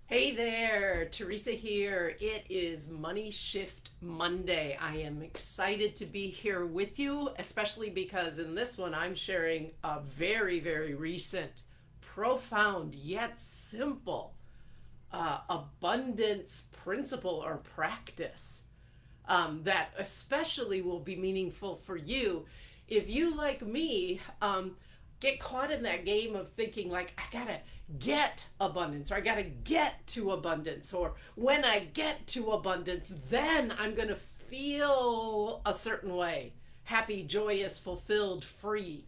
Hey there, Teresa here. It is Money Shift Monday. I am excited to be here with you, especially because in this one I'm sharing a very, very recent, profound yet simple abundance principle or practice that especially will be meaningful for you if you, like me, get caught in that game of thinking like I gotta get abundance or I gotta get to abundance, or when I get to abundance then I'm gonna feel a certain way, happy, joyous, fulfilled, free.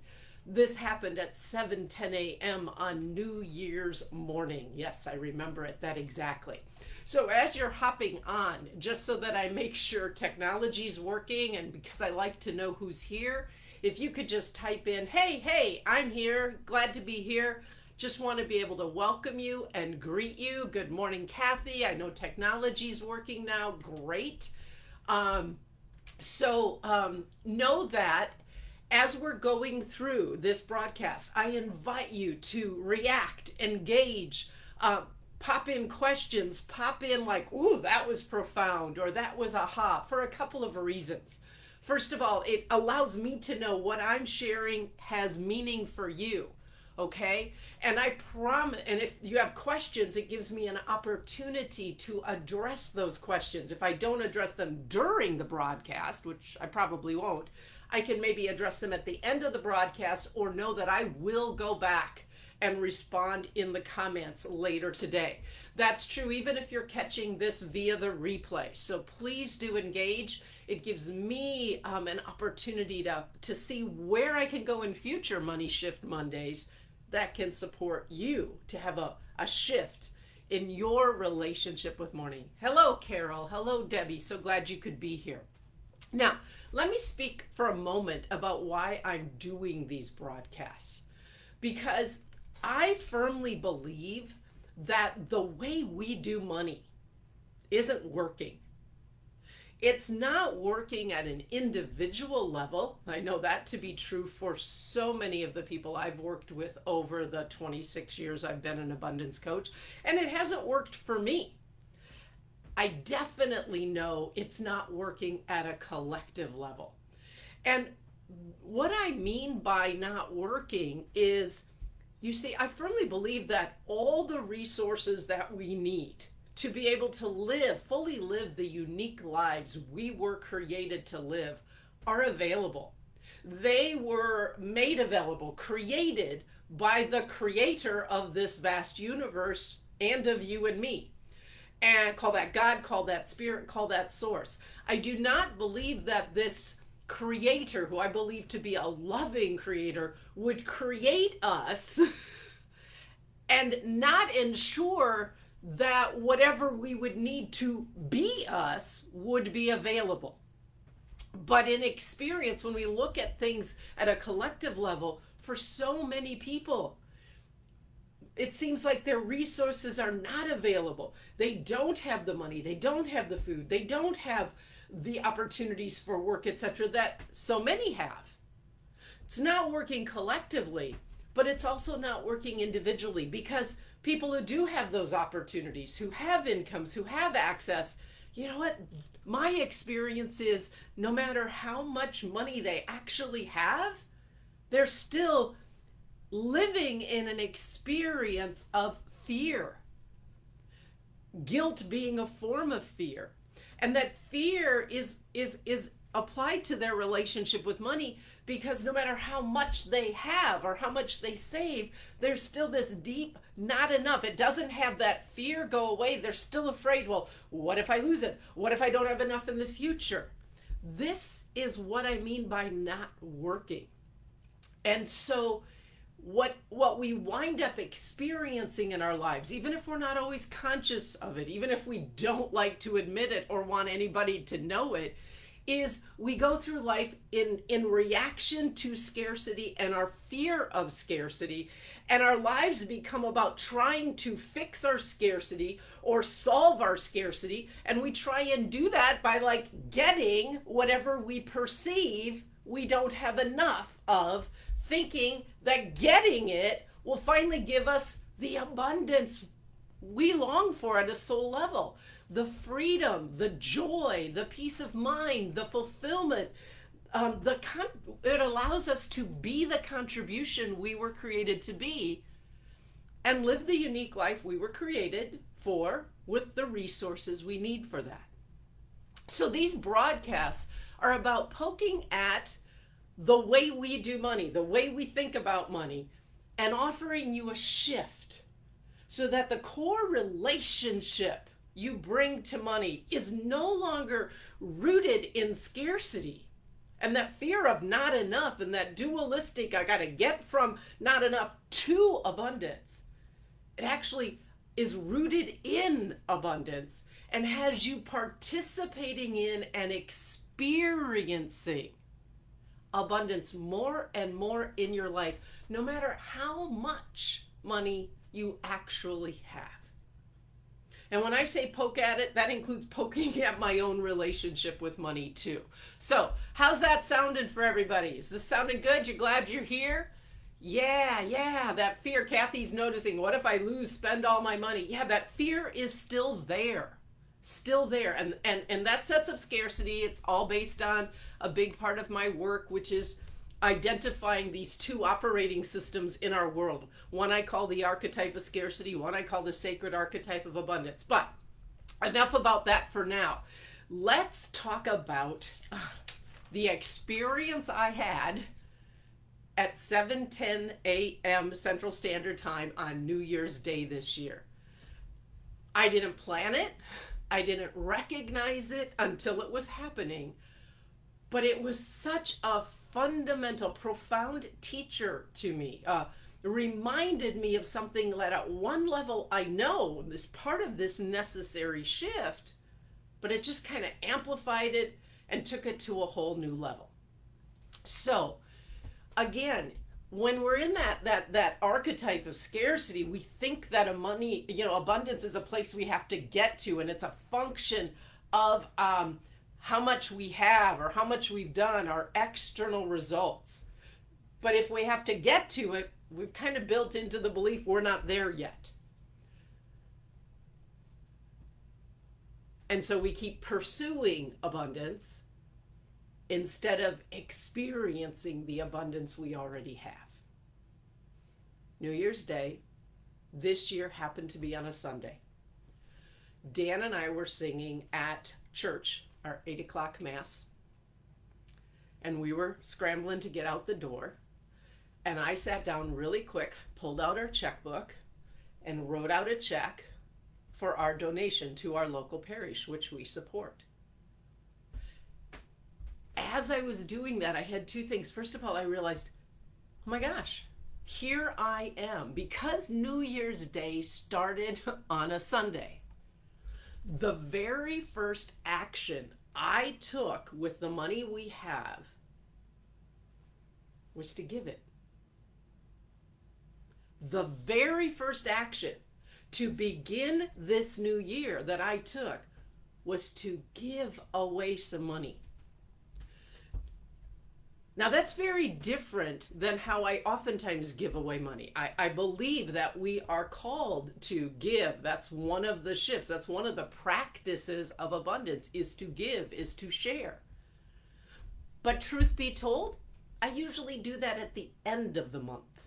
This happened at 7:10 a.m. on New Year's morning. Yes, I remember it that exactly. So as you're hopping on, just so that I make sure technology's working and because I like to know who's here, if you could just type in, hey, I'm here, glad to be here. Just want to be able to welcome you and greet you. Good morning, Kathy. I know technology's working now. Great. Um, so know that as we're going through this broadcast, I invite you to react, engage, pop in questions, pop in like, ooh, that was profound, or that was aha, for a couple of reasons. First of all, it allows me to know what I'm sharing has meaning for you. Okay. And I promise, and if you have questions, it gives me an opportunity to address those questions. If I don't address them during the broadcast, which I probably won't, I can maybe address them at the end of the broadcast or know that I will go back and respond in the comments later today. That's true even if you're catching this via the replay. So please do engage. It gives me an opportunity to see where I can go in future Money Shift Mondays that can support you to have a shift in your relationship with money. Hello, Carol. Hello, Debbie. So glad you could be here. Now, let me speak for a moment about why I'm doing these broadcasts. Because I firmly believe that the way we do money isn't working. It's not working at an individual level. I know that to be true for so many of the people I've worked with over the 26 years I've been an abundance coach, and it hasn't worked for me. I definitely know it's not working at a collective level. And what I mean by not working is, you see, I firmly believe that all the resources that we need to be able to live, fully live the unique lives we were created to live are available. They were made available, created by the creator of this vast universe and of you and me. And call that God, call that spirit, call that source. I do not believe that this creator, who I believe to be a loving creator, would create us and not ensure that whatever we would need to be us would be available. But in experience, when we look at things at a collective level, for so many people, it seems like their resources are not available. They don't have the money, they don't have the food, they don't have the opportunities for work, etc., that so many have. It's not working collectively, but it's also not working individually, because people who do have those opportunities, who have incomes, who have access, you know what? My experience is no matter how much money they actually have, they're still living in an experience of fear. Guilt being a form of fear. And that fear is applied to their relationship with money, because no matter how much they have or how much they save, there's still this deep not enough. It doesn't have that fear go away. They're still afraid, well, what if I lose it? What if I don't have enough in the future? This is what I mean by not working. And so what we wind up experiencing in our lives, even if we're not always conscious of it, even if we don't like to admit it or want anybody to know it, is we go through life in reaction to scarcity and our fear of scarcity, and our lives become about trying to fix our scarcity or solve our scarcity, and we try and do that by like getting whatever we perceive we don't have enough of, thinking that getting it will finally give us the abundance we long for at a soul level. The freedom, the joy, the peace of mind, the fulfillment. It allows us to be the contribution we were created to be and live the unique life we were created for with the resources we need for that. So these broadcasts are about poking at the way we do money, the way we think about money, and offering you a shift so that the core relationship you bring to money is no longer rooted in scarcity and that fear of not enough and that dualistic, I got to get from not enough to abundance. It actually is rooted in abundance and has you participating in and experiencing abundance more and more in your life, no matter how much money you actually have. And when I say poke at it, that includes poking at my own relationship with money too. So how's that sounding for everybody? Is this sounding good? You glad you're here? Yeah, that fear. Kathy's noticing, what if I spend all my money? Yeah, that fear is still there. And that sets up scarcity. It's all based on a big part of my work, which is identifying these two operating systems in our world. One I call the archetype of scarcity, one I call the sacred archetype of abundance. But enough about that for now. Let's talk about the experience I had at 7:10 a.m. Central Standard Time on New Year's Day this year. I didn't plan it. I didn't recognize it until it was happening. But it was such a fundamental, profound teacher to me. Reminded me of something that at one level I know is part of this necessary shift, but it just kind of amplified it and took it to a whole new level. So again, when we're in that archetype of scarcity, we think that abundance is a place we have to get to, and it's a function of how much we have or how much we've done, our external results. But if we have to get to it, we've kind of built into the belief we're not there yet. And so we keep pursuing abundance instead of experiencing the abundance we already have. New Year's Day this year happened to be on a Sunday. Dan and I were singing at church, our 8 o'clock mass, and we were scrambling to get out the door. And I sat down really quick, pulled out our checkbook, and wrote out a check for our donation to our local parish, which we support. As I was doing that, I had two things. First of all, I realized, oh my gosh, here I am. Because New Year's Day started on a Sunday, the very first action I took with the money we have was to give it. The very first action to begin this new year that I took was to give away some money. Now that's very different than how I oftentimes give away money. I believe that we are called to give. That's one of the shifts. That's one of the practices of abundance, is to give, is to share. But truth be told, I usually do that at the end of the month,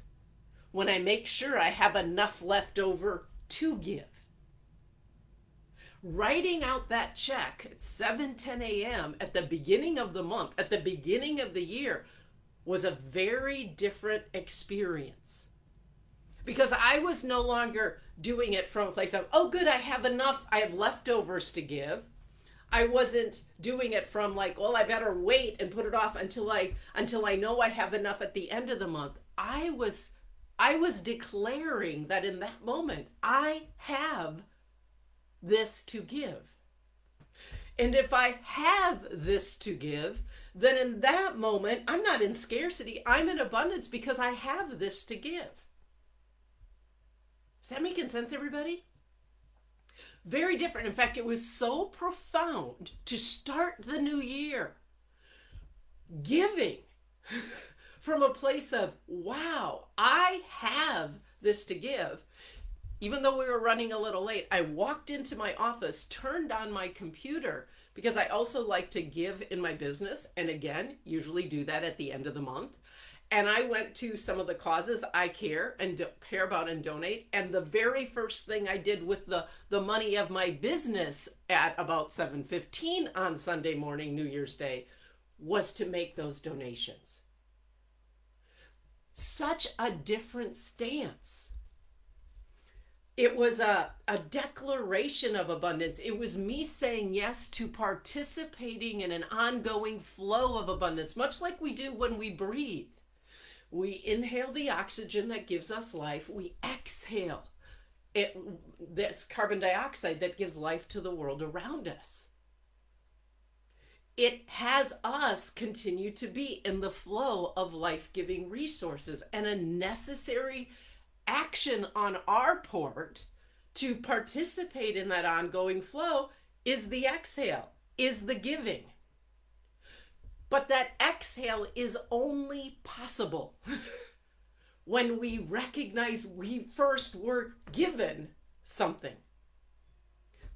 when I make sure I have enough left over to give. Writing out that check at 7:10 a.m. at the beginning of the month, at the beginning of the year, was a very different experience. Because I was no longer doing it from a place of, oh good, I have enough, I have leftovers to give. I wasn't doing it from like, well, I better wait and put it off until I know I have enough at the end of the month. I was declaring that in that moment, I have this to give. And if I have this to give, then in that moment, I'm not in scarcity, I'm in abundance because I have this to give. Is that making sense, everybody? Very different. In fact, it was so profound to start the new year giving from a place of, wow, I have this to give. even though we were running a little late, I walked into my office, turned on my computer, because I also like to give in my business. And again, usually do that at the end of the month. And I went to some of the causes I care about and donate. And the very first thing I did with the money of my business at about 7:15 on Sunday morning, New Year's Day, was to make those donations. Such a different stance. It was a declaration of abundance. It was me saying yes to participating in an ongoing flow of abundance, much like we do when we breathe. We inhale the oxygen that gives us life. We exhale that's carbon dioxide that gives life to the world around us. It has us continue to be in the flow of life-giving resources, and a necessary action on our part to participate in that ongoing flow is the exhale, is the giving. But that exhale is only possible when we recognize we first were given something.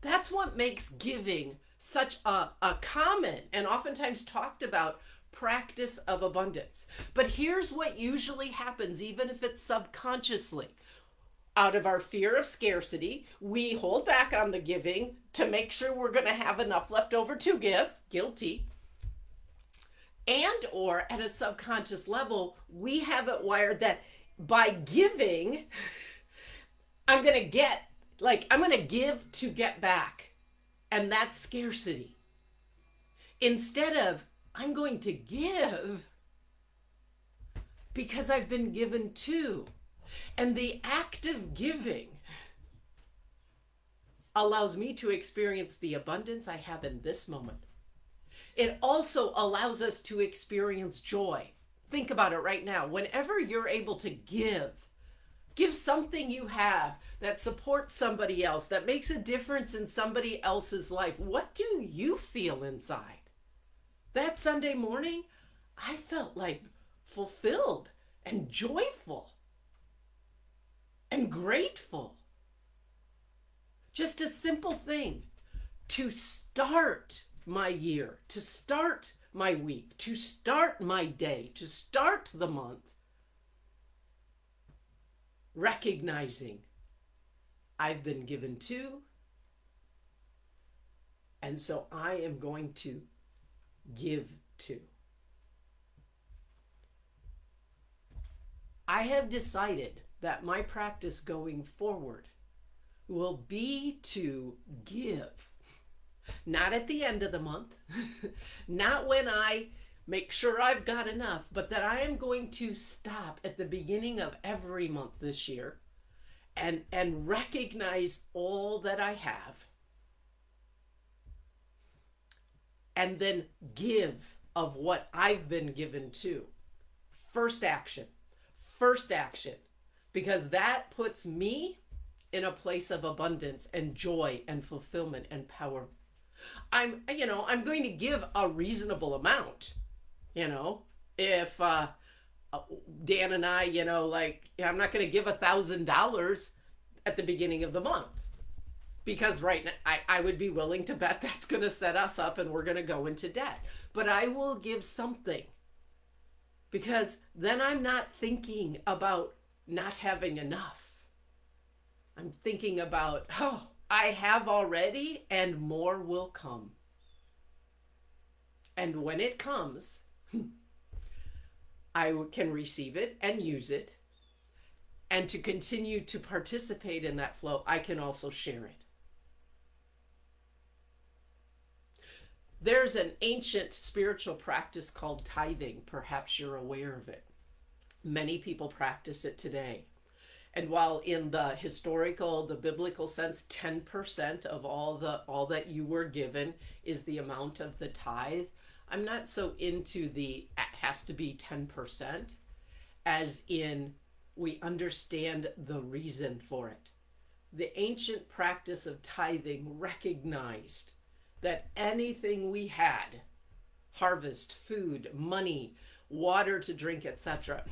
That's what makes giving such a common and oftentimes talked about practice of abundance. But here's what usually happens, even if it's subconsciously. Out of our fear of scarcity, we hold back on the giving to make sure we're going to have enough left over to give. Guilty. And or at a subconscious level, we have it wired that by giving, I'm going to give to get back. And that's scarcity. Instead of, I'm going to give because I've been given to. And the act of giving allows me to experience the abundance I have in this moment. It also allows us to experience joy. Think about it right now. Whenever you're able to give something you have that supports somebody else, that makes a difference in somebody else's life. What do you feel inside? That Sunday morning, I felt like fulfilled and joyful and grateful. Just a simple thing to start my year, to start my week, to start my day, to start the month, recognizing I've been given to, and so I am going to give to. I have decided that my practice going forward will be to give. Not at the end of the month, not when I make sure I've got enough, but that I am going to stop at the beginning of every month this year and recognize all that I have, and then give of what I've been given to. First action, because that puts me in a place of abundance and joy and fulfillment and power. I'm going to give a reasonable amount. If Dan and I, I'm not going to give $1,000 at the beginning of the month, because right now I would be willing to bet that's going to set us up and we're going to go into debt. But I will give something, because then I'm not thinking about not having enough. I'm thinking about, I have already and more will come. And when it comes, I can receive it and use it. And to continue to participate in that flow, I can also share it. There's an ancient spiritual practice called tithing. Perhaps you're aware of it. Many people practice it today. And while in the biblical sense, 10% of all that you were given is the amount of the tithe, I'm not so into it has to be 10%, as in we understand the reason for it. The ancient practice of tithing recognized that anything we had, harvest, food, money, water to drink, etc.,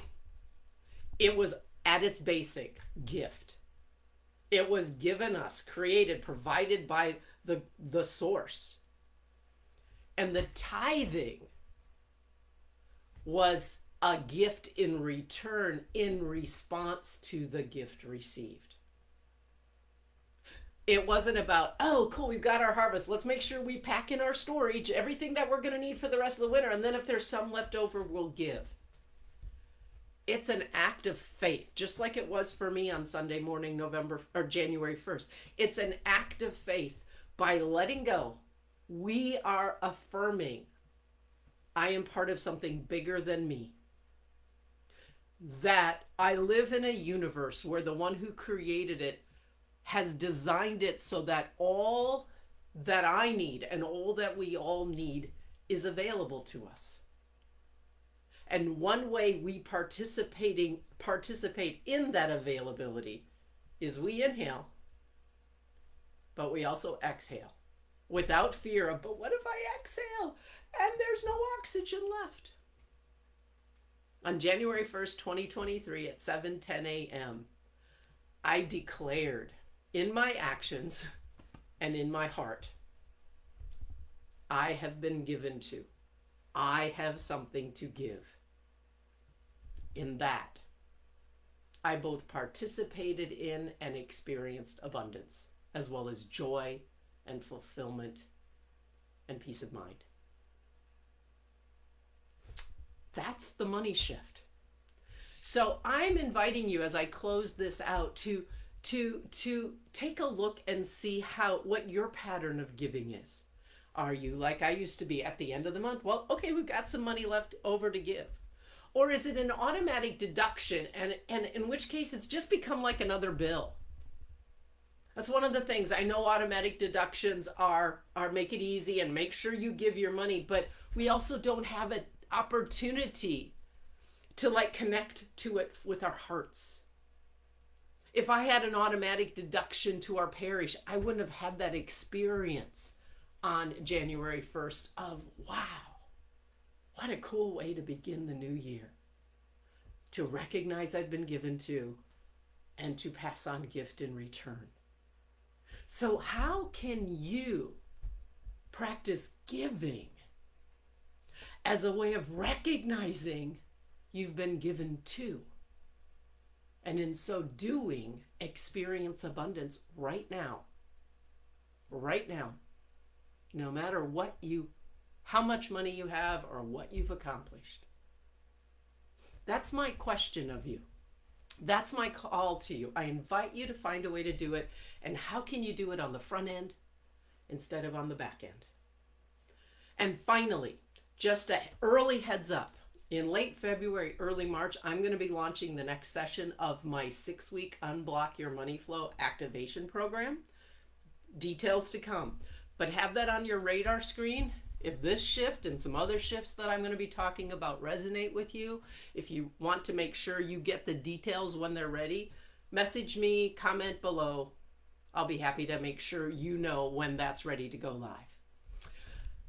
it was at its basic gift. It was given us, created, provided by the source. And the tithing was a gift in return in response to the gift received. It wasn't about, oh, cool, we've got our harvest. Let's make sure we pack in our storage everything that we're going to need for the rest of the winter. And then if there's some left over, we'll give. It's an act of faith, just like it was for me on Sunday morning, January 1st. It's an act of faith. By letting go, we are affirming, I am part of something bigger than me. That I live in a universe where the one who created it has designed it so that all that I need and all that we all need is available to us. And one way we participate in that availability is we inhale, but we also exhale without fear of, but what if I exhale and there's no oxygen left? On January 1st, 2023 at 7:10 a.m., I declared in my actions and in my heart, I have been given to. I have something to give. In that, I both participated in and experienced abundance, as well as joy and fulfillment and peace of mind. That's the money shift. So I'm inviting you as I close this out to take a look and see what your pattern of giving is. Are you like I used to be at the end of the month? Well, okay, we've got some money left over to give. Or is it an automatic deduction, and in which case it's just become like another bill? That's one of the things. I know automatic deductions are make it easy and make sure you give your money, but we also don't have an opportunity to connect to it with our hearts. If I had an automatic deduction to our parish, I wouldn't have had that experience on January 1st of, wow, what a cool way to begin the new year. To recognize I've been given to and to pass on gift in return. So how can you practice giving as a way of recognizing you've been given to? And in so doing, experience abundance right now. Right now. No matter how much money you have or what you've accomplished. That's my question of you. That's my call to you. I invite you to find a way to do it. And how can you do it on the front end instead of on the back end? And finally, just an early heads up. In late February, early March, I'm going to be launching the next session of my 6-week Unblock Your Money Flow activation program. Details to come. But have that on your radar screen. If this shift and some other shifts that I'm going to be talking about resonate with you, if you want to make sure you get the details when they're ready, message me, comment below. I'll be happy to make sure you know when that's ready to go live.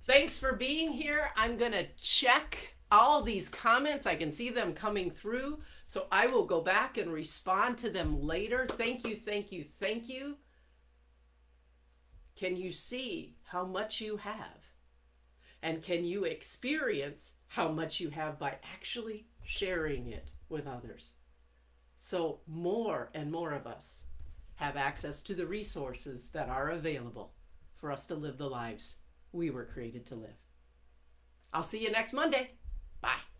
Thanks for being here. I'm going to check all these comments. I can see them coming through, so I will go back and respond to them later. Thank you, thank you, thank you. Can you see how much you have? And can you experience how much you have by actually sharing it with others? So more and more of us have access to the resources that are available for us to live the lives we were created to live. I'll see you next Monday. Bye.